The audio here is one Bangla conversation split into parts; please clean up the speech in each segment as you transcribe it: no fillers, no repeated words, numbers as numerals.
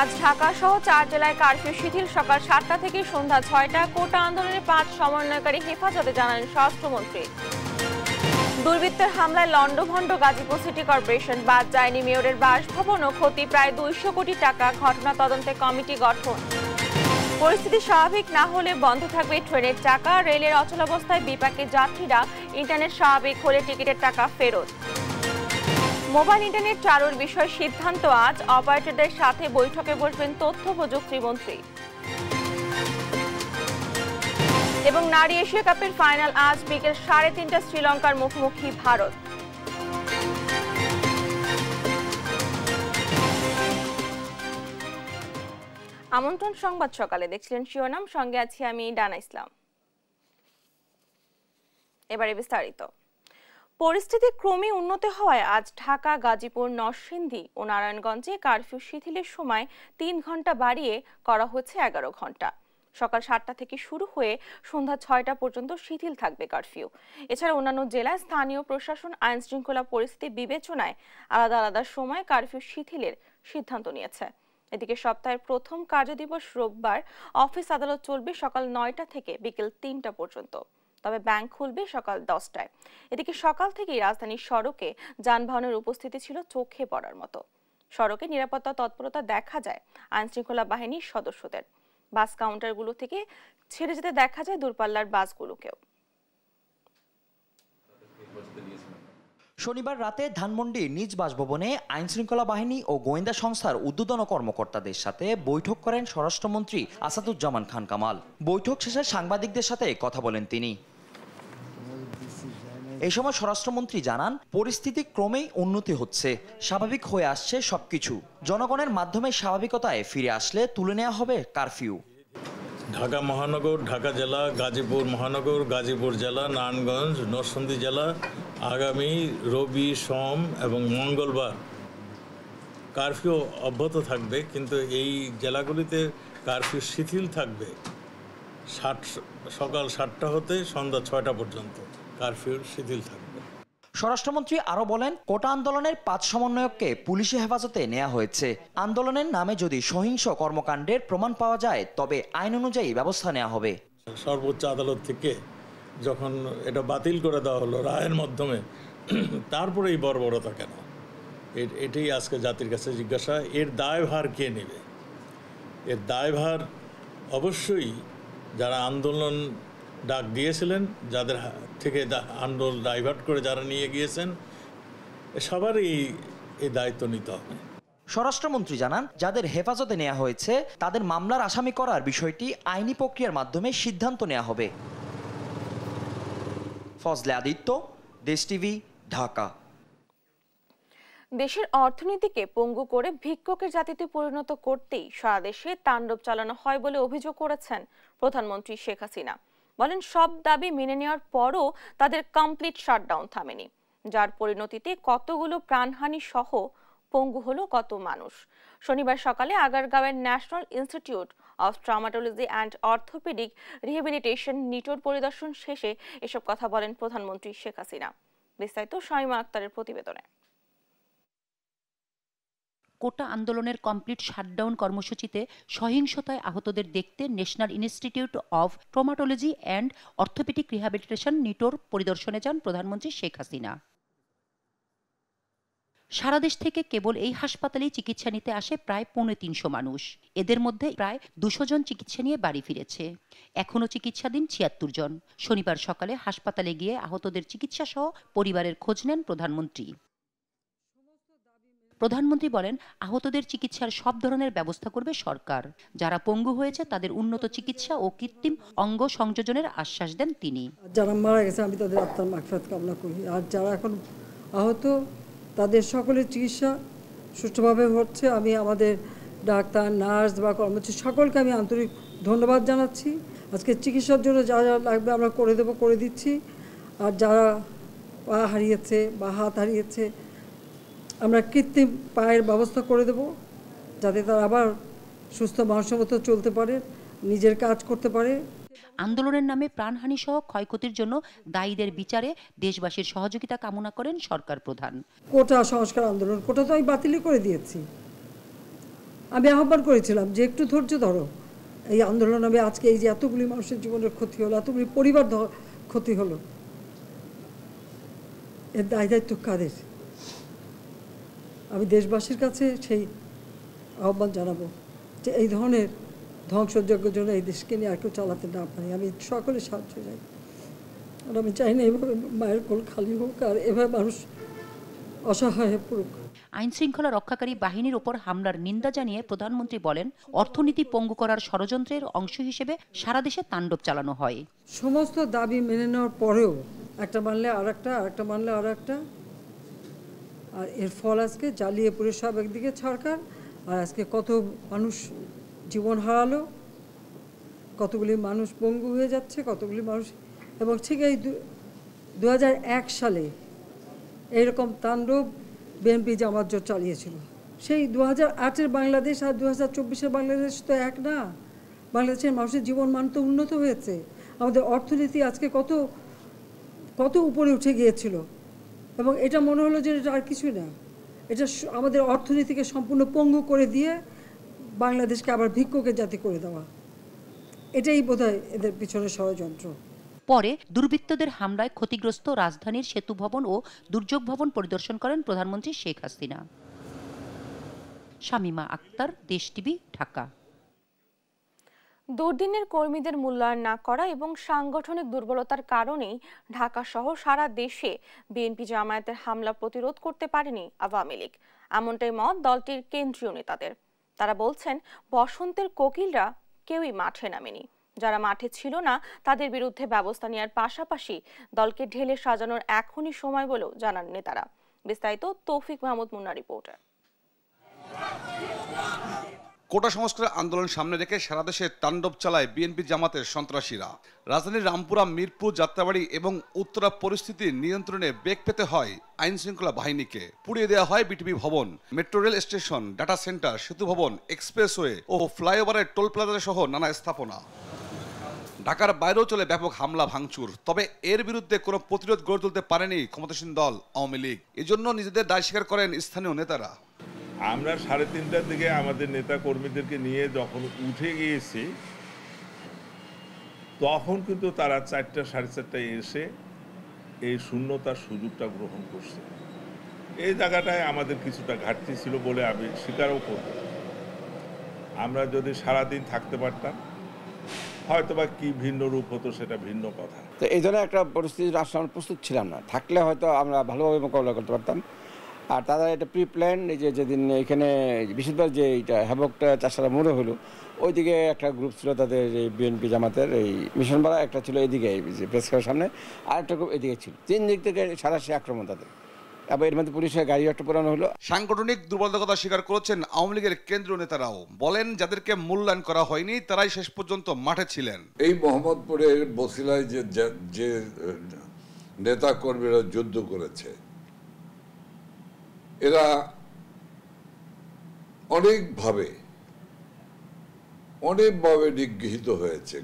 আজ ঢাকা সহ ৪ জেলায় কারফিউ শিথিল। সকাল ৭টা থেকে সন্ধ্যা ৬টা। কোটা আন্দোলনের ৫ সমন্বয়কারী হেফাজতে জানালেন স্বরাষ্ট্রমন্ত্রী। দুর্বৃত্তের হামলায় লন্ডভন্ড গাজীপুর সিটি কর্পোরেশন। বাদ যায়নি মেয়রের বাসভবন ও ক্ষতি প্রায় ২০০ কোটি টাকা। ঘটনা তদন্তে কমিটি গঠন। পরিস্থিতি স্বাভাবিক না হলে বন্ধ থাকবে ট্রেনের চাকা। রেলের অচলাবস্থায় বিপাকে যাত্রীরা। ইন্টারনেট স্বাভাবিক হলে টিকিটের টাকা ফেরত। মোবাইল ইন্টারনেট চালুর বিষয়ে সিদ্ধান্ত আজ। অপারেটরদের সাথে বৈঠকে বসবেন তথ্য প্রযুক্তি মন্ত্রী। এবং নারী এশিয়া কাপের ফাইনাল আজ বিকেল ৩:৩০ শ্রীলঙ্কার মুখোমুখি ভারত। আমন্ত্রণ সংবাদ সকালে দেখছিলেন শিরোনাম, সঙ্গে আছি আমি ডানা ইসলাম। এবারে বিস্তারিত। পরিস্থিতি ক্রমে উন্নত হওয়ায় আজ ঢাকা, গাজীপুর, নরসিংদী ও নারায়ণগঞ্জে কারফিউ শিথিলের সময় ৩ ঘন্টা বাড়িয়ে করা হচ্ছে ১১ ঘন্টা। সকাল ৭টা থেকে শুরু হয়ে সন্ধ্যা ৬টা পর্যন্ত শিথিল থাকবে কারফিউ। এছাড়া অন্যান্য জেলায় স্থানীয় প্রশাসন আইন শৃঙ্খলা পরিস্থিতি বিবেচনায় আলাদা আলাদা সময় কারফিউ শিথিলের সিদ্ধান্ত নিয়েছে। এদিকে সপ্তাহের প্রথম কার্যদিবস রোববার অফিস আদালত চলবে সকাল ৯টা থেকে বিকেল ৩টা পর্যন্ত। তবে ব্যাংক খুলবে সকাল 10টায়। এদিকে সকাল থেকেই রাজধানীর সড়কে যানবাহনের উপস্থিতি ছিল চোখে পড়ার মতো। সড়কে নিরাপত্তা তৎপরতা দেখা যায় আইন শৃঙ্খলা বাহিনীর সদস্যদের। বাস কাউন্টারগুলো থেকে ছেড়ে যেতে দেখা যায় দূরপাল্লার বাসগুলোকেও। শনিবার রাতে ধানমন্ডি নিজ বাসভবনে আইন শৃঙ্খলা বাহিনী ও গোয়েন্দা সংস্থার ঊর্ধ্বতন কর্মকর্তাদের সাথে বৈঠক করেন স্বরাষ্ট্রমন্ত্রী আসাদুজ্জামান খান কামাল। বৈঠক শেষে সাংবাদিকদের সাথে কথা বলেন তিনি। এই সময় স্বরাষ্ট্রমন্ত্রী জানান, পরিস্থিতি ক্রমেই উন্নতি হচ্ছে, স্বাভাবিক হয়ে আসছে সবকিছু। জনগণের মাধ্যমে স্বাভাবিকতায় ফিরে আসলে তুলে নেওয়া হবে কারফিউ। ঢাকা মহানগর, ঢাকা জেলা, গাজীপুর মহানগর, গাজীপুর জেলা, নারায়ণগঞ্জ, নরসিংদী জেলা আগামী রবি, সোম এবং মঙ্গলবার কারফিউ অব্যাহত থাকবে, কিন্তু এই জেলাগুলিতে কারফিউ শিথিল থাকবে। সকাল ৭টা হতে সন্ধ্যা ৬টা পর্যন্ত কারফিউ শিথিল থাকবে। স্বরাষ্ট্রমন্ত্রী আরো বলেন, কোটা আন্দোলনের ৫ সমন্বয়ককে পুলিশি হেফাজতে নেওয়া হয়েছে। আন্দোলনের নামে যদি সহিংস কর্মকাণ্ডের প্রমাণ পাওয়া যায় তবে আইন অনুযায়ী ব্যবস্থা নেওয়া হবে। সর্বোচ্চ আদালত থেকে যখন এটা বাতিল করে দেওয়া হলো রায়ের মাধ্যমে, তারপরে এই বর্বরতা কেন? এটাই আজকে জাতির কাছে জিজ্ঞাসা। এর দায়ভার কে নেবে? এর দায়ভার অবশ্যই যারা আন্দোলন ডাক দিয়েছিলেন, যাদের থেকে আন্দোলন ডাইভার্ট করে যারা নিয়ে গিয়েছেন, সবারই এই দায়িত্ব নিতে হবে। স্বরাষ্ট্রমন্ত্রী জানান, যাদের হেফাজতে নেওয়া হয়েছে তাদের মামলার আসামি করার বিষয়টি আইনি প্রক্রিয়ার মাধ্যমে সিদ্ধান্ত নেওয়া হবে। ফজলে আদিত্য, দেশ টিভি, ঢাকা। দেশের অর্থনীতিকে পঙ্গু করে ভিক্ষুকের জাতিতে পরিণত করতেই সারা দেশে তাণ্ডব চালানো হয় বলে অভিযোগ করেছেন প্রধানমন্ত্রী শেখ হাসিনা। বলেন, সব দাবি মেনে নেওয়ার পরও তাদের কমপ্লিট শাটডাউন থামেনি, যার পরিণতিতে কতগুলো প্রাণহানি সহ পঙ্গু হলো কত মানুষ। শনিবার সকালে আগারগাঁওয়ের national institute of traumatology and orthopedic rehabilitation NITOR পরিদর্শন শেষে এসব কথা বলেন প্রধানমন্ত্রী শেখ হাসিনা। বিস্তারিত শাইমা আক্তারের প্রতিবেদনে। কোটা আন্দোলনের কমপ্লিট শাটডাউন কর্মসূচিতে সহিংসতায় আহতদের দেখতে national institute of traumatology and orthopedic rehabilitation NITOR পরিদর্শনে যান প্রধানমন্ত্রী শেখ হাসিনা। সারা দেশ থেকে কেবল এই হাসপাতালেই চিকিৎসা নিতে আসে প্রায় ৩৫০ মানুষ। এদের মধ্যে প্রায় ২০০ জন চিকিৎসা নিয়ে বাড়ি ফিরেছে। এখনও চিকিৎসাধীন ৭৬ জন। শনিবার সকালে হাসপাতালে গিয়ে আহতদের চিকিৎসা সহ পরিবারের খোঁজ নেন প্রধানমন্ত্রী। প্রধানমন্ত্রী বলেন, আহতদের চিকিৎসার সব ধরনের ব্যবস্থা করবে সরকার। যারা পঙ্গু হয়েছে তাদের উন্নত চিকিৎসা ও কৃত্রিম অঙ্গ সংযোজনের আশ্বাস দেন তিনি। যারা মারা গেছে আমি তাদের আত্মার মাগফিরাত কামনা করি। আর যারা এখন আহত তাদের সকলের চিকিৎসা সুষ্ঠুভাবে হচ্ছে। আমি আমাদের ডাক্তার, নার্স বা কর্মচারী সকলকে আমি আন্তরিক ধন্যবাদ জানাচ্ছি। আজকে চিকিৎসার জন্য যা যা লাগবে আমরা করে দিচ্ছি। আর যারা পা হারিয়েছে বা হাত হারিয়েছে আমরা কৃত্রিম পায়ের ব্যবস্থা করে দেব, যাতে তারা আবার সুস্থ মানুষের মতো চলতে পারে, নিজের কাজ করতে পারে। আন্দোলনের নামে প্রাণহানি সহ ক্ষয়ক্ষতির জন্য দায়ীদের বিচারে দেশবাসীর সহযোগিতা কামনা করেন সরকার প্রধান। কোটা সংস্কার আন্দোলন, কোটা তো আমি বাতিলই করে দিয়েছি। আমি আহ্বান করেছিলাম যে একটু ধৈর্য ধরো, এই আন্দোলন হবে, আজকে এই যে এতগুলি মানুষের জীবনের ক্ষতি হলো, এতগুলি পরিবার ক্ষতি হলো, এর দায় দায়িত্ব কাদের? আমি দেশবাসীর কাছে সেই আহ্বান জানাবো যে এই ধরনের ধ্বংসযজ্ঞের জন্য এই দেশকে নিয়ে আর কেউ চালাতে না পারে। আমি সকলে সাহায্য চাই, আর আমি চাই না এভাবে মায়ের কোল খালি হোক আর এভাবে মানুষ অসহায় হয়ে পড়ুক। আইন শৃঙ্খলা রক্ষাকারী বাহিনীর ওপর হামলার নিন্দা জানিয়ে প্রধানমন্ত্রী বলেন, অর্থনীতি পঙ্গু করার ষড়যন্ত্রের অংশ হিসেবে সারা দেশে তাণ্ডব চালানো হয়। সমস্ত দাবি মেনে নেওয়ার পরেও একটা মানলে আর একটা, আরেকটা মানলে আর একটা, আর এর ফল আজকে জ্বালিয়ে পুড়ে সব একদিকে সরকার, আর আজকে কত মানুষ জীবন হারালো, কতগুলি মানুষ পঙ্গু হয়ে যাচ্ছে, কতগুলি মানুষ। এবং ঠিক এই 2001 সালে এইরকম তাণ্ডব বিএনপি জামাত জোট চালিয়েছিল। সেই 2008-এর বাংলাদেশ আর 2024-এর বাংলাদেশ তো এক না। বাংলাদেশের মানুষের জীবনমান তো উন্নত হয়েছে, আমাদের অর্থনীতি আজকে কত কত উপরে উঠে গিয়েছিল, এবং এটা মনে হলো যে এটা আর কিছুই না, এটা আমাদের অর্থনীতিকে সম্পূর্ণ পঙ্গু করে দিয়ে বাংলাদেশকে আবার ভিক্ষুকের জাতি করে দেওয়া। এটাই বোধহয় এদের পিছনে ষড়যন্ত্র। পরে দুর্বৃত্তদের হামলায় ক্ষতিগ্রস্ত রাজধানীর সেতু ভবন ও দুর্যোগ ভবন পরিদর্শন করেন প্রধানমন্ত্রী শেখ হাসিনা। শামীমা আক্তার, দেশ টিভি, ঢাকা। দুর্দিনের কর্মীদের মূল্যায়ন না করা এবং সাংগঠনিক দুর্বলতার কারণেই ঢাকা সহ সারা দেশে বিএনপি জামায়াতের হামলা প্রতিরোধ করতে পারেনি আওয়ামী লীগ, এমনটাই মত দলটির কেন্দ্রীয় নেতাদের। তারা বলছেন, বসন্তের কোকিলরা কেউই মাঠে নামেনি, যারা মাঠে ছিল না তাদের বিরুদ্ধে ব্যবস্থা নেওয়ার পাশাপাশি দলকে ঢেলে সাজানোর এখনই সময় বলেও জানান নেতারা। বিস্তারিত তৌফিক মাহমুদ মুন্না রিপোর্টার। কোটা সংস্কার আন্দোলন সামনে রেখে সারা দেশে তাণ্ডব চালায় বিএনপি জামাতের সন্ত্রাসীরা। রাজধানীর রামপুরা, মিরপুর, যাত্রাবাড়ি এবং উত্তরা পরিস্থিতি নিয়ন্ত্রণে বেগ পেতে হয় আইন শৃঙ্খলা বাহিনীকে। পুড়িয়ে দেওয়া হয় বিটিভি ভবন, metro rail station, data centre, সেতু ভবন, এক্সপ্রেসওয়ে ও ফ্লাইওভারের টোল প্লাজা সহ নানা স্থাপনা। ঢাকার বাইরেও চলে ব্যাপক হামলা ভাঙচুর। তবে এর বিরুদ্ধে কোনো প্রতিরোধ গড়ে তুলতে পারেনি ক্ষমতাসীন দল আওয়ামী লীগ। এজন্য নিজেদের দায় স্বীকার করেন স্থানীয় নেতারা। আমরা 3:30টার দিকে আমাদের নেতা কর্মীদেরকে নিয়ে যখন উঠে গিয়েছি, তখন কিন্তু তারা 4টা 4:30টায় এসে এই শূন্যতার সুযোগটা গ্রহণ করছে। এই জায়গাটায় আমাদের কিছুটা ঘাটতি ছিল বলে আমি স্বীকারও করব। আমরা যদি সারাদিন থাকতে পারতাম, হয়তোবা কি ভিন্ন রূপ হতো সেটা ভিন্ন কথা। তো এই ধরনের একটা পরিস্থিতির আসলে আমরা প্রস্তুত ছিলাম না, থাকলে হয়তো আমরা ভালোভাবে মোকাবিলা করতে পারতাম। আর তারা এটা প্রি প্ল্যান, এই যে যেদিন এখানে বিশেষভাবে যে এইটা হ্যাভকটা চাষারা মোড়ে হলো, ওইদিকে একটা গ্রুপ ছিল তাদের এই বিএনপি জামাতের, এই মিশনপাড়া একটা ছিল এদিকে প্রেস ক্লাবের সামনে, আর একটা গ্রুপ এদিকে ছিল। 3 দিক থেকে সারাশি আক্রমণ তাদের। আবার এর মধ্যে পুলিশের গাড়ি একটা পোড়ানো হলো। সাংগঠনিক দুর্বলতার কথা স্বীকার করেছেন আওয়ামী লীগের কেন্দ্রীয় নেতারাও। বলেন, যাদেরকে মূল্যায়ন করা হয়নি তারাই শেষ পর্যন্ত মাঠে ছিলেন। এই মোহাম্মদপুরের বসিলায় যে নেতা কর্মীরা যুদ্ধ করেছে, এরা অনেকভাবে নিগৃহীত হয়েছে।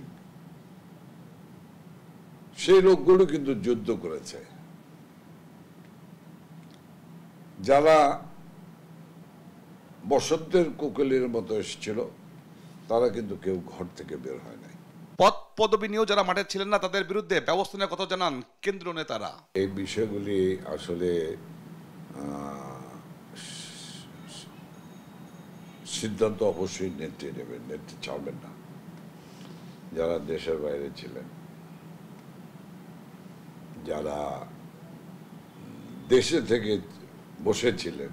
সেই লোকগুলো কিন্তু যুদ্ধ করেছে। যারা বসন্তের কোকিলের মতো এসেছিল, তারা কিন্তু কেউ ঘর থেকে বের হয় নাই। পদ পদবি নিয়েও যারা মাঠে ছিলেন না তাদের বিরুদ্ধে ব্যবস্থা নেওয়ার কথা জানান কেন্দ্রীয় নেতারা। এই বিষয়গুলি আসলে সিদ্ধান্ত অবশ্যই নেত্রী নেবেন, নেত্রী ছাড়বেন না। যারা দেশের বাইরে ছিলেন, যারা দেশে থেকে বসেছিলেন,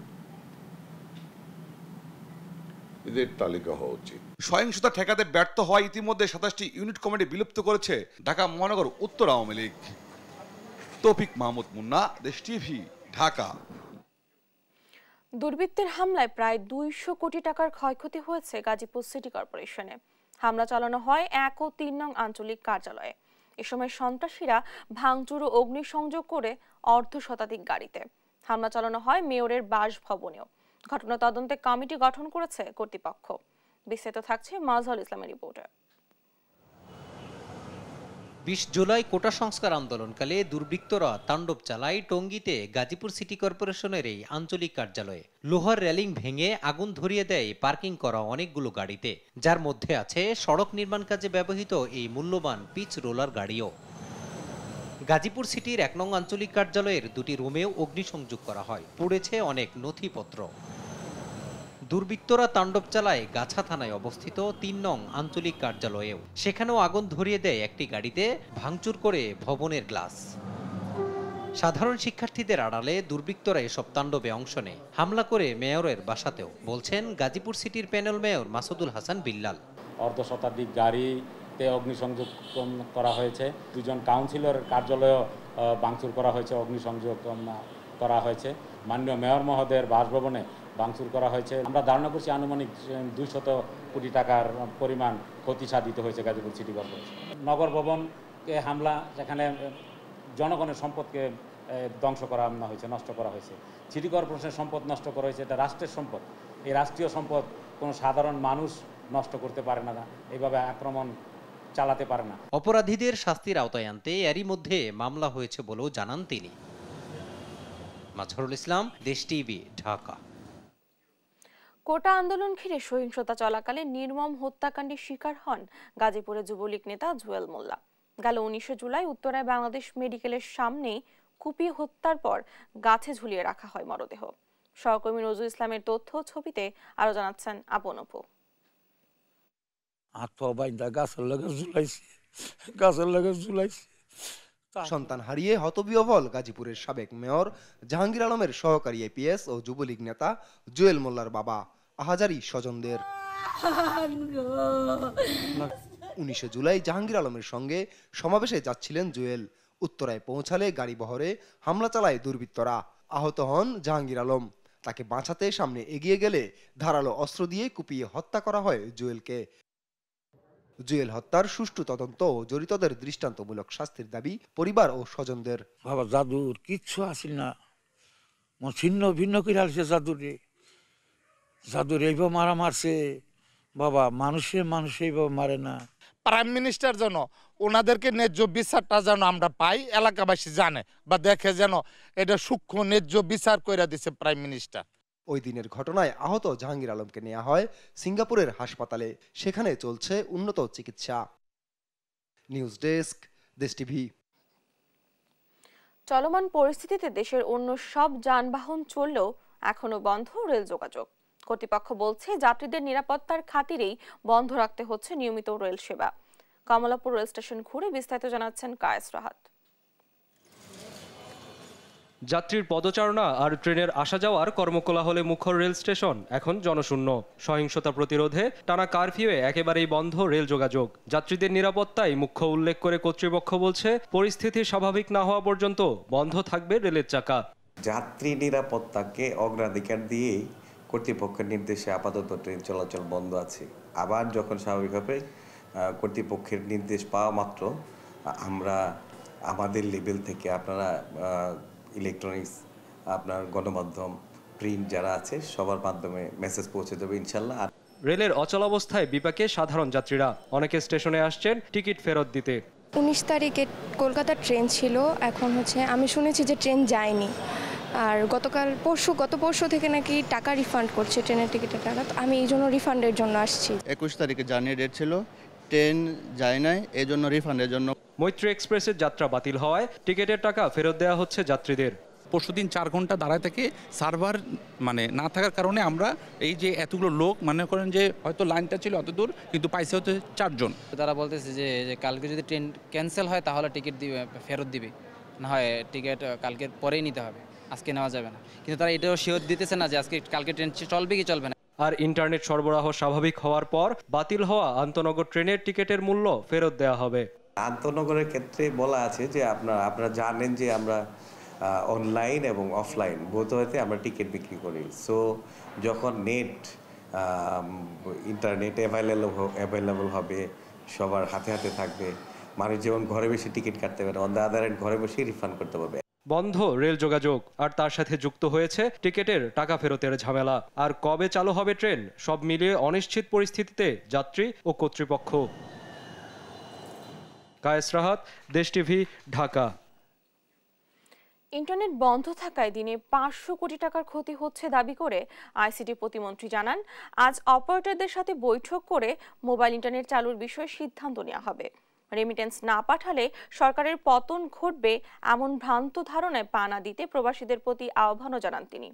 এদের তালিকা হওয়া উচিত। সহিংসতা ঠেকাতে ব্যর্থ হওয়ায় ইতিমধ্যে 27টি ইউনিট কমিটি বিলুপ্ত করেছে ঢাকা মহানগর উত্তর আওয়ামী লীগ। তৌফিক মাহমুদ মুন্না, দেশ টিভি, ঢাকা। দুর্বৃত্তের হামলায় প্রায় 200 কোটি টাকার ক্ষয়ক্ষতি হয়েছে গাজীপুর সিটি কর্পোরেশনে। হামলা চালানো হয় 1 ও 3 নং আঞ্চলিক কার্যালয়ে। এ সময় সন্ত্রাসীরা ভাঙচুর ও অগ্নিসংযোগ করে অর্ধশতাধিক গাড়িতে। হামলা চালানো হয় মেয়রের বাসভবনেও। ঘটনা তদন্তে কমিটি গঠন করেছে কর্তৃপক্ষ। বিস্তারিত থাকছে মাজহারুল ইসলামের রিপোর্টে। 20 জুলাই কোটা সংস্কার আন্দোলনকালে দুর্বৃত্তরা তাণ্ডব চালায় টঙ্গীতে গাজীপুর সিটি কর্পোরেশনের এই আঞ্চলিক কার্যালয়ে। লোহার রেলিং ভেঙে আগুন ধরিয়ে দেয় পার্কিং করা অনেকগুলো গাড়িতে, যার মধ্যে আছে সড়ক নির্মাণ কাজে ব্যবহৃত এই মূল্যবান পিচ রোলার গাড়িও। গাজীপুর সিটির 1 নং আঞ্চলিক কার্যালয়ের 2টি রুমেও অগ্নিসংযোগ করা হয়, পুড়েছে অনেক নথিপত্র। দুর্বৃত্তরা তাণ্ডব চালায় গাছা থানায় অবস্থিত 3 নং আঞ্চলিক কার্যালয়েও, সেখানেও আগুন ধরিয়ে দেয় একটি গাড়িতে, ভাঙচুর করে ভবনের গ্লাস। সাধারণ শিক্ষার্থীদের আড়ালে দুর্বৃত্তরা এসব তাণ্ডবে অংশ নেয়, হামলা করে মেয়রের বাসাতেও, বলছেন গাজীপুর সিটির প্যানেল মেয়র মাসুদুল হাসান বিল্লাল। অর্ধ শতাধিক গাড়িতে অগ্নিসংযোগ করা হয়েছে, 2 জন কাউন্সিলরের কার্যালয়েও ভাঙচুর করা হয়েছে, অগ্নিসংযোগ করা হয়েছে, মাননীয় মেয়র মহোদয়ের বাসভবনে ভাঙচুর করা হয়েছে। আমরা ধারণা করছি আনুমানিক 200 কোটি টাকার পরিমাণ ক্ষতি সাধিত হয়েছে গাজীপুর সিটি কর্পোরেশন। নগর ভবনকে হামলা, সেখানে জনগণের সম্পদকে ধ্বংস করা হয়েছে, নষ্ট করা হয়েছে। সিটি কর্পোরেশনের সম্পদ নষ্ট করা হয়েছে, এটা রাষ্ট্রের সম্পদ। এই রাষ্ট্রীয় সম্পদ কোনো সাধারণ মানুষ নষ্ট করতে পারে না, এইভাবে আক্রমণ চালাতে পারে না। অপরাধীদের শাস্তির আওতায় আনতে এরই মধ্যে মামলা হয়েছে বলেও জানান তিনি। মাজহারুল ইসলাম, দেশ টিভি, ঢাকা। কোটা আন্দোলন ঘিরে সহিংসতা চলাকালে নির্মম হত্যাকাণ্ডের শিকার হন গাজীপুরের যুবলীগ নেতা জুয়েল মোল্লা। গেল 19 জুলাই উত্তরায় বাংলাদেশ মেডিকেলের সামনে কুপিয়ে হত্যার পর গাছে ঝুলিয়ে রাখা হয় মরদেহ। সহকর্মী নজরুল ইসলামের তথ্য, ছবিতে আরো জানাচ্ছেন আপন অপু। সন্তান হারিয়ে হতবিহ্বল গাজীপুরের সাবেক মেয়র জাহাঙ্গীর আলমের সহকারী এপিএস ও যুবলীগ নেতা জুয়েল মোল্লার বাবা আহাজারি স্বজনদের। 19 জুলাই জাহাঙ্গীর আলমের সঙ্গে সমাবেশে যাচ্ছিলেন জুয়েল। উত্তরায় পৌঁছালে গাড়ি বহরে হামলা চালায় দুর্বৃত্তরা। আহত হন জাহাঙ্গীর আলম। তাকে বাঁচাতে সামনে এগিয়ে গেলে ধারালো অস্ত্র দিয়ে কুপিয়ে হত্যা করা হয় জুয়েলকে। জুয়েল হত্যার সুষ্ঠু তদন্ত ও জড়িতদের দৃষ্টান্তমূলক শাস্তির দাবি পরিবার ও স্বজনদের। বাবা জাদুর কিচ্ছু আসিল না, ছিন্ন ভিন্ন করে আসছে জাদুরে। জাদুর এইভাবে মারা মারছে বাবা, মানুষ এইভাবে মারে না। প্রাইম মিনিস্টার যেন ওনাদেরকে ন্যায্য বিচারটা যেন আমরা পাই, এলাকাবাসী জানে বা দেখে, যেন এটা সূক্ষ্ম ন্যায্য বিচার করে দিছে প্রাইম মিনিস্টার। ওই দিনের ঘটনায় আহত জাহাঙ্গীর আলমকে নেওয়া হয় সিঙ্গাপুরের হাসপাতালে, সেখানে চলছে উন্নত চিকিৎসা। নিউজ ডেস্ক, দেশ টিভি। চলমান পরিস্থিতিতে দেশের অন্য সব যানবাহন চললেও এখনো বন্ধ রেল যোগাযোগ। কর্তৃপক্ষ বলছে যাত্রীদের নিরাপত্তার খাতিরেই বন্ধ রাখতে হচ্ছে নিয়মিত রেল সেবা। কমলাপুর রেল স্টেশন ঘুরে বিস্তারিত জানাচ্ছেন কায়েস রাহাত। যাত্রীর পদচারণা আর ট্রেনের আসা যাওয়ার কর্মকোলাহলে মুখর রেল স্টেশন এখন জনশূন্য। সহিংসতা প্রতিরোধে টানা কারফিউয়ে একেবারেই বন্ধ রেল যোগাযোগ। যাত্রীদের নিরাপত্তাই মুখ্য উল্লেখ করে কর্তৃপক্ষ বলছে পরিস্থিতি স্বাভাবিক না হওয়া পর্যন্ত বন্ধ থাকবে রেলের চাকা। যাত্রী নিরাপত্তাকে অগ্রাধিকার দিয়েই কর্তৃপক্ষের নির্দেশে আপাতত ট্রেন চলাচল বন্ধ আছে। আবার যখন স্বাভাবিক হবে কর্তৃপক্ষের নির্দেশ পাওয়া মাত্র আমরা আমাদের লেভেল থেকে, আপনারা ইলেকট্রনিক্স, আপনার গণমাধ্যম, প্রিন্ট যারা আছে সবার মাধ্যমে মেসেজ পৌঁছে দেবে ইনশাল্লাহ। রেলের অচলাবস্থায় বিপাকে সাধারণ যাত্রীরা। অনেকে স্টেশনে আসছেন টিকিট ফেরত দিতে। 19 তারিখে কলকাতার ট্রেন ছিল, এখন আমি শুনেছি যে ট্রেন যায়নি। আর গত পরশু থেকে নাকি টাকা রিফান্ড করছে, ট্রেনের টিকিটের টাকা। তো আমি এই জন্য রিফান্ডের জন্য আসছি। 21 তারিখে জার্নি ডেট ছিল, ট্রেন যায় নাই, এই জন্য রিফান্ডের জন্য। মৈত্রী এক্সপ্রেসের যাত্রা বাতিল হওয়ায় টিকিটের টাকা ফেরত দেওয়া হচ্ছে যাত্রীদের। পরশুদিন 4 ঘন্টা দাঁড়ায় থেকে সার্ভার না থাকার কারণে আমরা এই যে এতগুলো লোক মনে করেন যে হয়তো লাইনটা ছিল অত দূর, কিন্তু পাইছে হচ্ছে 4 জন। তারা বলতেছে যে কালকে যদি ট্রেন ক্যান্সেল হয় তাহলে টিকিট ফেরত দিবে, না হয় টিকিট কালকের পরেই নিতে হবে, আজকে নেওয়া যাবে না। কিন্তু তারা এটাও শিওর দিতেছে না যে কালকে ট্রেন চলবে কি চলবে না। আর ইন্টারনেট সরবরাহ স্বাভাবিক হওয়ার পর বাতিল হওয়া আন্তনগর ট্রেনের টিকিটের মূল্য ফেরত দেওয়া হবে। আন্তনগরের ক্ষেত্রে বলা আছে যে আপনারা জানেন যে আমরা অনলাইন এবং অফলাইন বোধহয়তে আমরা টিকিট বিক্রি করি। সো যখন ইন্টারনেট অ্যাভেলেবল হবে, সবার হাতে হাতে থাকবে, মানুষ যেমন ঘরে বসে টিকিট কাটতে পারে, অন দ্য আদার হ্যান্ড ঘরে বসে রিফান্ড করতে পারবে। বন্ধ রেল যোগাযোগ, আর তার সাথে যুক্ত হয়েছে টিকিটের টাকা ফেরতের ঝামেলা। আর কবে চালু হবে ট্রেন, সব মিলিয়ে অনিশ্চিত পরিস্থিতিতে যাত্রী ও কর্তৃপক্ষ। কায়েস রাহাত, দেশ টিভি, ঢাকা। ইন্টারনেট বন্ধ থাকায় দিনে 500 কোটি টাকার ক্ষতি হচ্ছে দাবি করে আইসিটি প্রতিমন্ত্রী জানান, আজ অপারেটরদের সাথে বৈঠক করে মোবাইল ইন্টারনেট চালুর বিষয়ে সিদ্ধান্ত নেওয়া হবে। রেমিটেন্স না পাঠালে সরকারের পতন ঘটবে এমন ভ্রান্ত ধারণায় পা না দিতে প্রবাসীদের প্রতি আহ্বানও জানান তিনি।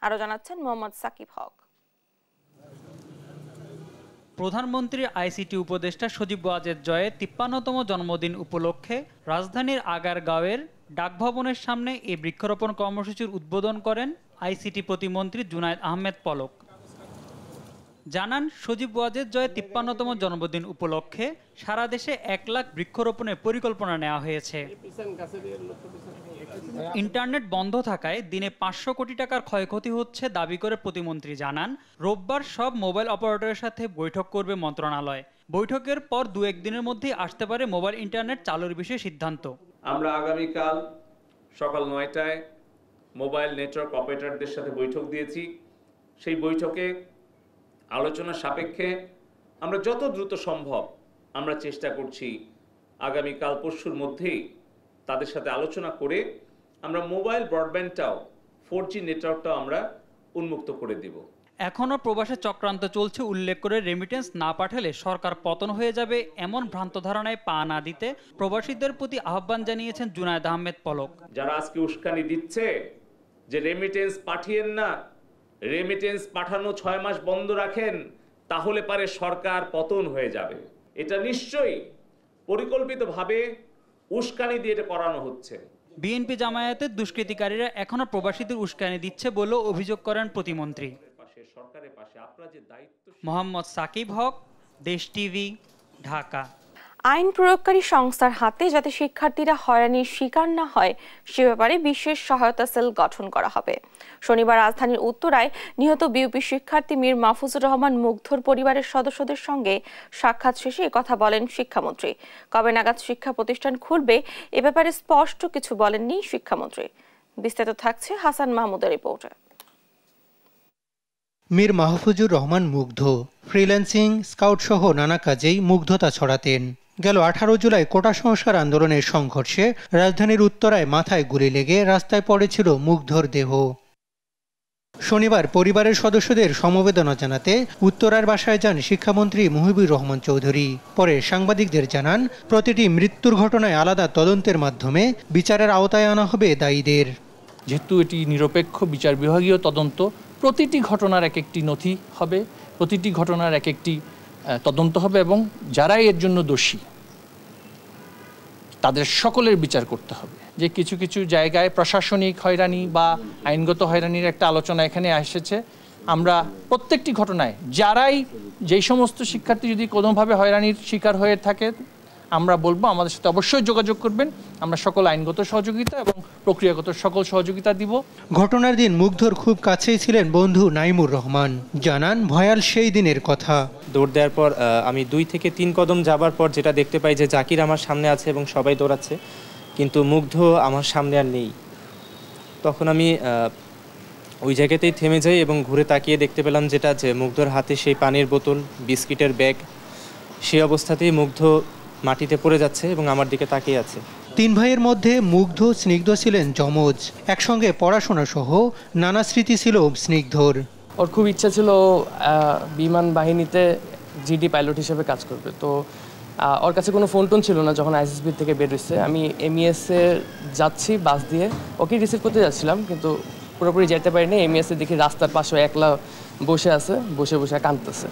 আরও জানাচ্ছেন মোহাম্মদ সাকিব হক। প্রধানমন্ত্রীর আইসিটি উপদেষ্টা সজীব ওয়াজেদ জয়ের 53তম জন্মদিন উপলক্ষে রাজধানীর আগারগাঁওয়ের ডাকভবনের সামনে এই বৃক্ষরোপণ কর্মসূচির উদ্বোধন করেন আইসিটি প্রতিমন্ত্রী জুনায়েদ আহমেদ পলক। জানান, সজীব ওয়াজেদ জয়ের 53তম জন্মদিন উপলক্ষে সারা দেশে 1 লাখ বৃক্ষরোপণের পরিকল্পনা নেওয়া হয়েছে। ইন্টারনেট বন্ধ থাকায় দিনে 500 কোটি টাকার ক্ষয়ক্ষতি হচ্ছে দাবি করে প্রতিমন্ত্রী জানান, রোববার সব মোবাইল অপারেটরের সাথে বৈঠক করবে মন্ত্রণালয়। বৈঠকের পর 2-1 দিনের মধ্যেই আসতে পারে মোবাইল ইন্টারনেট চালুর বিষয়ে সিদ্ধান্ত। আমরা আগামীকাল সকাল 9টায় মোবাইল নেটওয়ার্ক অপারেটরদের সাথে বৈঠক দিয়েছি। সেই বৈঠকে আলোচনা সাপেক্ষে আমরা যত দ্রুত সম্ভব আমরা চেষ্টা করছি আগামীকাল পরশুর মধ্যেই তাদের সাথে আলোচনা করে আমরা মোবাইল ব্রডব্যান্ডটাও 4G নেটওয়ার্কটাও আমরা উন্মুক্ত করে দেব। এখনও প্রবাসে চক্রান্ত চলছে উল্লেখ করে রেমিটেন্স না পাঠালে সরকার পতন হয়ে যাবে এমন ভ্রান্ত ধারণায় পা না দিতে প্রবাসীদের প্রতি আহ্বান জানিয়েছেন জুনায়েদ আহমেদ পলক। যারা আজকে উস্কানি দিচ্ছে যে রেমিটেন্স পাঠিয়েন না, রেমিটেন্স পাঠানো 6 মাস বন্ধ রাখেন, তাহলে পারে সরকার পতন হয়ে যাবে, এটা নিশ্চয়ই পরিকল্পিতভাবে উস্কানি দিয়ে এটা করানো হচ্ছে। বিএনপি জামায়াতের দুষ্কৃতিকারীরা এখনো প্রবাসীদের উস্কানি দিচ্ছে বলেও অভিযোগ করেন প্রতিমন্ত্রী। মোহাম্মদ সাকিব হক, দেশ টিভি, ঢাকা। আইন প্রয়োগকারী সংস্থার হাতে যাতে শিক্ষার্থীরা হয়রানির শিকার না হয় সে ব্যাপারে বিশেষ সহায়তা সেল গঠন করা হবে। শনিবার রাজধানীর উত্তরায় নিহত বিউপি শিক্ষার্থী মীর মাহফুজুর রহমান মুগ্ধর পরিবারের সদস্যদের সঙ্গে সাক্ষাৎ শেষে একথা বলেন শিক্ষামন্ত্রী। কবে নাগাদ শিক্ষা প্রতিষ্ঠান খুলবে এ ব্যাপারে স্পষ্ট কিছু বলেননি শিক্ষামন্ত্রী। বিস্তারিত থাকছে হাসান মাহমুদের রিপোর্টে। মীর মাহফুজুর রহমান মুগ্ধ ফ্রিল্যান্সিং, স্কাউট সহ নানা কাজেই মুগ্ধতা ছড়াতেন। গেল 18 জুলাই কোটা সংস্কার আন্দোলনের সংঘর্ষে রাজধানীর উত্তরায় মাথায় গুলি লেগে রাস্তায় পড়েছিল মুগ্ধর দেহ। শনিবার পরিবারের সদস্যদের সমবেদনা জানাতে উত্তরার বাসায় যান শিক্ষামন্ত্রী মুহিবুর রহমান চৌধুরী। পরে সাংবাদিকদের জানান, প্রতিটি মৃত্যুর ঘটনায় আলাদা তদন্তের মাধ্যমে বিচারের আওতায় আনা হবে দায়ীদের। যেহেতু এটি নিরপেক্ষ বিচার বিভাগীয় তদন্ত, প্রতিটি ঘটনার এক একটি নথি হবে, প্রতিটি ঘটনার এক একটি তদন্ত হবে এবং যারা এর জন্য দোষী তাদের সকলের বিচার করতে হবে। যে কিছু কিছু জায়গায় প্রশাসনিক হয়রানি বা আইনগত হয়রানির একটা আলোচনা এখানে এসেছে, আমরা প্রত্যেকটি ঘটনায় যারাই যেই সমস্ত শিক্ষার্থী যদি কোনোভাবে হয়রানির শিকার হয়ে থাকে আমরা বলবো আমাদের সাথে অবশ্যই যোগাযোগ করবেন। আমরা সকল আইনগত সহযোগিতা এবং প্রক্রিয়াগত সকল সহযোগিতা দিব। ঘটনার দিন মুগ্ধর খুব কাছেই ছিলেন বন্ধু নাইমুর রহমান। জানান, ভয়াল সেই দিনের কথা। দৌড় দেওয়ার পর আমি 2 থেকে 3 কদম যাবার পর যেটা দেখতে পাই যে জাকির আমার সামনে আছে এবং সবাই দৌড়াচ্ছে, কিন্তু মুগ্ধ আমার সামনে আর নেই। তখন আমি ওই জায়গাতেই থেমে যাই এবং ঘুরে তাকিয়ে দেখতে পেলাম যেটা যে মুগ্ধর হাতে সেই পানির বোতল, বিস্কিটের ব্যাগ, সেই অবস্থাতেই মুগ্ধ মাটিতে পড়ে যাচ্ছে এবং আমার দিকে তাকিয়ে আছে। 3 ভাইয়ের মধ্যে মুগ্ধ স্নিগ্ধ ছিলেন যমজ। একসঙ্গে পড়াশোনা সহ নানা স্মৃতি ছিল স্নিগ্ধর। ওর খুব ইচ্ছা ছিল বিমান বাহিনীতে জিডি পাইলট হিসেবে কাজ করবে। তো ওর কাছে কোনো ফোন টোন ছিল না যখন আইএসএসবি থেকে বের হয়েছে। আমি এমইএসে যাচ্ছি বাস দিয়ে, ওকে রিসিভ করতে যাচ্ছিলাম কিন্তু পুরোপুরি যেতে পারিনি। এমইএসে দেখি রাস্তার পাশে একলা বসে আছে, বসে বসে কাঁদতেছে।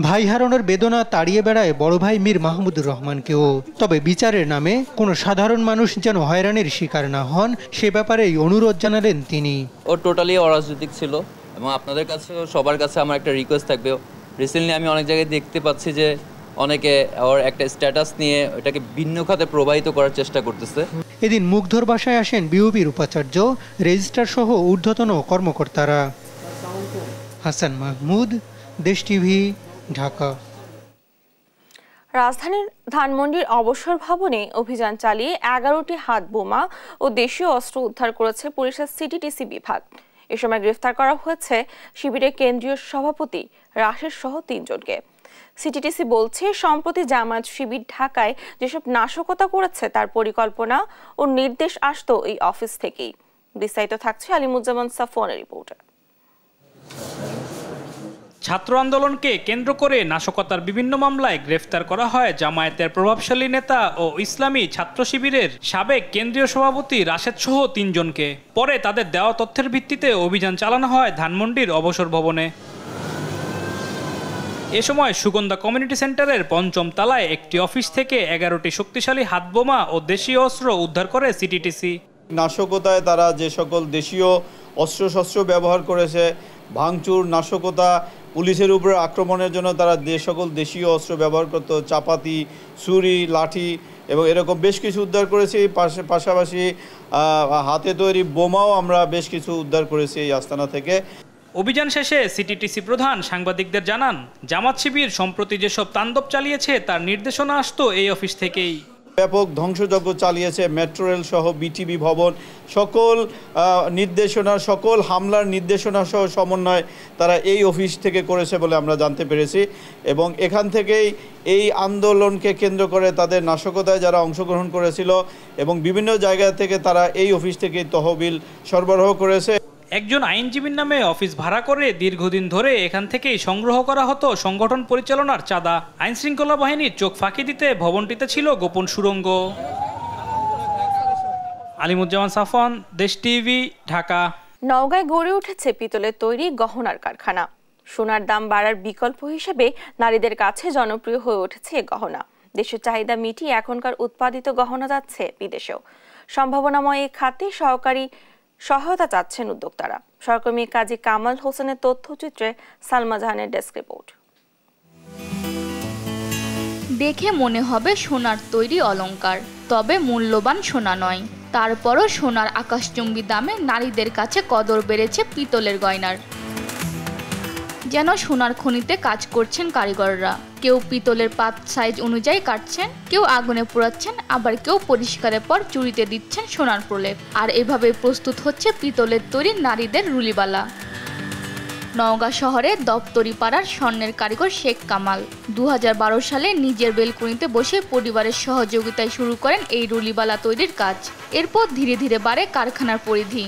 ভাই হারানোর বেদনা তাড়িয়ে বেড়ায় বড় ভাই মীর মাহমুদুর রহমানকেও। তবে বিচারের নামে কোনো সাধারণ মানুষ যেন হয়রানির শিকার না হন সে ব্যাপারেই অনুরোধ জানালেন তিনি। ও টোটালি অরাজনৈতিক ছিল এবং আপনাদের কাছে সবার কাছে আমার একটা রিকোয়েস্ট থাকবে। রিসেন্টলি আমি অনেক জায়গায় দেখতে পাচ্ছি যে অনেকে ওর একটা স্ট্যাটাস নিয়ে ওটাকে ভিন্ন খাতে প্রবাহিত করার চেষ্টা করতেছে। এদিন মুগ্ধর বাসায় আসেন বিউপির উপাচার্য, রেজিস্ট্রার সহ ঊর্ধ্বতন কর্মকর্তারা। হাসান মাহমুদ, দেশ টিভি, ঢাকা। রাজধানীর ধানমন্ডির অবসর ভবনে অভিযান চালিয়ে 11টি হাত বোমা ও দেশীয় অস্ত্র উদ্ধার করেছে পুলিশের সিটিটিসি বিভাগ। এ সময় গ্রেফতার করা হয়েছে শিবিরের কেন্দ্রীয় সভাপতি রাশেদ সহ 3 জনকে। সিটিটিসি বলছে সম্প্রতি জামায়াত শিবির ঢাকায় যেসব নাশকতা করেছে তার পরিকল্পনা ও নির্দেশ আসতো এই অফিস থেকেই। বিস্তারিত থাকছে আলিমুজ্জামান সাফওয়ানের রিপোর্টে। ছাত্র আন্দোলনকে কেন্দ্র করে নাশকতার বিভিন্ন মামলায় গ্রেফতার করা হয় জামায়াতের প্রভাবশালী নেতা ও ইসলামী ছাত্র শিবিরের সাবেক কেন্দ্রীয় সভাপতি রাশেদ সহ 3 জনকে। পরে তাদের দেওয়া তথ্যের ভিত্তিতে অভিযান চালানো হয় ধানমন্ডির অবসর ভবনে। এ সময় সুগন্ধা কমিউনিটি সেন্টারের 5ম তলায় একটি অফিস থেকে 11টি শক্তিশালী হাতবোমা ও দেশীয় অস্ত্র উদ্ধার করে সিটিটিসি। নাশকতায় তারা যে সকল দেশীয় অস্ত্রশস্ত্র ব্যবহার করেছে, ভাঙচুর, নাশকতা, পুলিশের উপরে আক্রমণের জন্য তারা যে সকল দেশীয় অস্ত্র ব্যবহার করত, চাপাতি, ছুরি, লাঠি এবং এরকম বেশ কিছু উদ্ধার করেছি। পাশাপাশি হাতে তৈরি বোমাও আমরা বেশ কিছু উদ্ধার করেছি এই আস্তানা থেকে। অভিযান শেষে সিটিটিসি প্রধান সাংবাদিকদের জানান, জামাত শিবির সম্প্রতি যেসব তাণ্ডব চালিয়েছে তার নির্দেশনা আসতো এই অফিস থেকেই। ব্যাপক ধ্বংসযজ্ঞ চালিয়েছে, মেট্রো রেল সহ বিটিভি ভবন, সকল নির্দেশনা, সকল হামলার নির্দেশনা সহ সমন্বয় তারা এই অফিস থেকে করেছে বলে আমরা জানতে পেরেছি। এবং এখান থেকেই এই আন্দোলনকে কেন্দ্র করে তাদের নাশকতায় যারা অংশগ্রহণ করেছিল এবং বিভিন্ন জায়গা থেকে তারা এই অফিস থেকে তহবিল সরবরাহ করেছে। একজন আইনজীবীর নামে অফিস ভাড়া করে দীর্ঘদিন ধরে এখান থেকেই সংগ্রহ করা হতো সংগঠন পরিচালনার চাঁদা। আইনশৃঙ্খলা বাহিনীর চোখ ফাঁকি দিতে ভবনটিতে ছিল গোপন সুড়ঙ্গ। আলিমুজ্জামান সাফওয়ান, দেশ টিভি, ঢাকা। নওগাঁয় গড়ে উঠেছে পিতলের তৈরি গহনার কারখানা। সোনার দাম বাড়ার বিকল্প হিসেবে নারীদের কাছে জনপ্রিয় হয়ে উঠেছে এ গহনা। দেশের চাহিদা মিটিয়ে এখনকার উৎপাদিত গহনা যাচ্ছে বিদেশেও। সম্ভাবনাময় এই খাতে সহায়তা চাচ্ছেন উদ্যোক্তারা। সহকর্মী কাজী কামাল হোসেনের তথ্যচিত্রে সালমা জাহানের ডেস্ক রিপোর্ট। দেখে মনে হবে সোনার তৈরি অলংকার, তবে মূল্যবান সোনা নয়। তারপরও সোনার আকাশচুম্বী দামে নারীদের কাছে কদর বেড়েছে পিতলের গয়নার। যেন সোনার খনিতে কাজ করছেন কারিগররা। কেউ পিতলের পাত সাইজ অনুযায়ী কাটছেন, কেউ আগুনে পোড়াচ্ছেন, আবার কেউ পরিষ্কারের পর চুড়িতে দিচ্ছেন সোনার প্রলেপ। আর এভাবে প্রস্তুত হচ্ছে পিতলের তৈরি নারীদের রুলিবালা। নওগাঁ শহরে দপ্তরি পাড়ার স্বর্ণের কারিগর শেখ কামাল 2012 সালে নিজের বেলকুনিতে বসে পরিবারের সহযোগিতায় শুরু করেন এই রুলিবালা তৈরির কাজ। এরপর ধীরে ধীরে বাড়ে কারখানার পরিধি,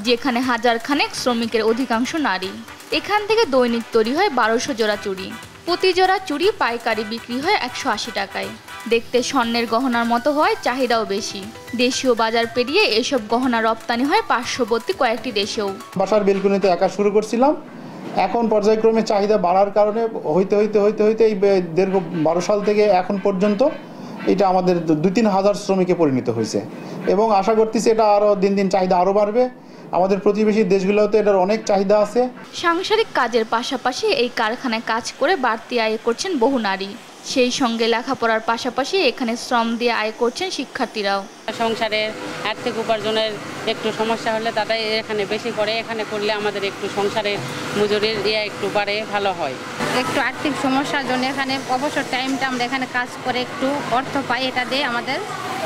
যেখানে হাজার খানেক শ্রমিকের অধিকাংশ নারী। এখান থেকে দৈনিক তৈরি হয় 1200 জোড়া চুড়ি। প্রতি জোড়া চুড়ি পাইকারি বিক্রি হয় 180 টাকায়। দেখতে স্বর্ণের গহনার মতো হয়, চাহিদাও বেশি। দেশীয় বাজার পেরিয়ে এসব গহনা রপ্তানি হয় পার্শ্ববর্তী কয়েকটি দেশেও। বাসার বেলকুনিতে একা শুরু করছিলাম, এখন পর্যায়ক্রমে চাহিদা বাড়ার কারণে হইতে এই দীর্ঘ 12 সাল থেকে এখন পর্যন্ত এটা আমাদের 2-3 হাজার শ্রমিকে পরিণত হয়েছে এবং আশা করতেছি এটা আরও দিন দিন চাহিদা আরও বাড়বে। আমাদের প্রতিবেশী দেশগুলোতে এটার অনেক চাহিদা আছে। সাংসারিক কাজের পাশাপাশি এই কারখানায় কাজ করে বাড়তি আয় করছেন বহু নারী। সেই সঙ্গে লেখাপড়ার পাশাপাশি এখানে শ্রম দিয়ে আয় করছেন শিক্ষার্থীরাও। সংসারের আর্থিক উপার্জনের একটু সমস্যা হলে তারা এখানে বেশি করে, এখানে করলে আমাদের একটু সংসারের মজুরির একটু বাড়ে, ভালো হয়। একটু আর্থিক সমস্যার জন্য এখানে অবসর টাইমটা আমরা এখানে কাজ করে একটু অর্থ পাই, এটা দিয়ে আমাদের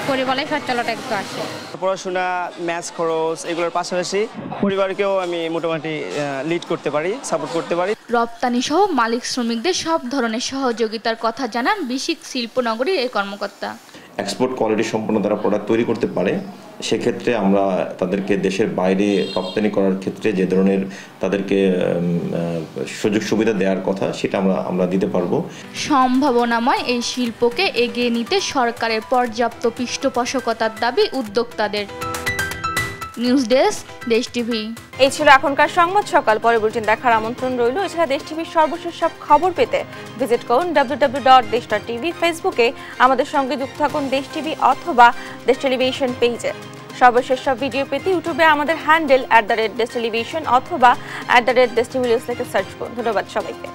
পরিবারের সচ্ছলতা একটু আসে। পড়াশোনা, ম্যাথ খরচ এগুলোর পাশাপাশি পরিবারকেও আমি মোটামুটি লিড করতে পারি, সাপোর্ট করতে পারি। রপ্তানি সহ মালিক শ্রমিকদের সব ধরনের সহযোগিতার কথা জানান বিশিক শিল্পনগরীর এই কর্মকর্তা। এক্সপোর্ট কোয়ালিটি সম্পন্ন তারা প্রোডাক্ট তৈরি করতে পারে, সেক্ষেত্রে আমরা তাদেরকে দেশের বাইরে রপ্তানি করার ক্ষেত্রে যে ধরনের তাদেরকে সুযোগ সুবিধা দেওয়ার কথা সেটা আমরা দিতে পারবো। সম্ভাবনাময় এই শিল্পকে এগিয়ে নিতে সরকারের পর্যাপ্ত পৃষ্ঠপোষকতার দাবি উদ্যোক্তাদের। নিউজ ডেস্ক, দেশ টিভি। এই ছিল এখনকার সংবাদ। সকাল পরবর্তী দেখার আমন্ত্রণ রইল। এছাড়া দেশ টিভির সর্বশেষ সব খবর পেতে ভিজিট করুন www.desh.tv। ফেসবুকে আমাদের সঙ্গে যুক্ত থাকুন দেশ টিভি অথবা দেশ টেলিভিশন পেজে। সর্বশেষ সব ভিডিও পেতে ইউটিউবে আমাদের হ্যান্ডেল @desh television অথবা @desh tv লিখে সার্চ করুন। ধন্যবাদ সবাইকে।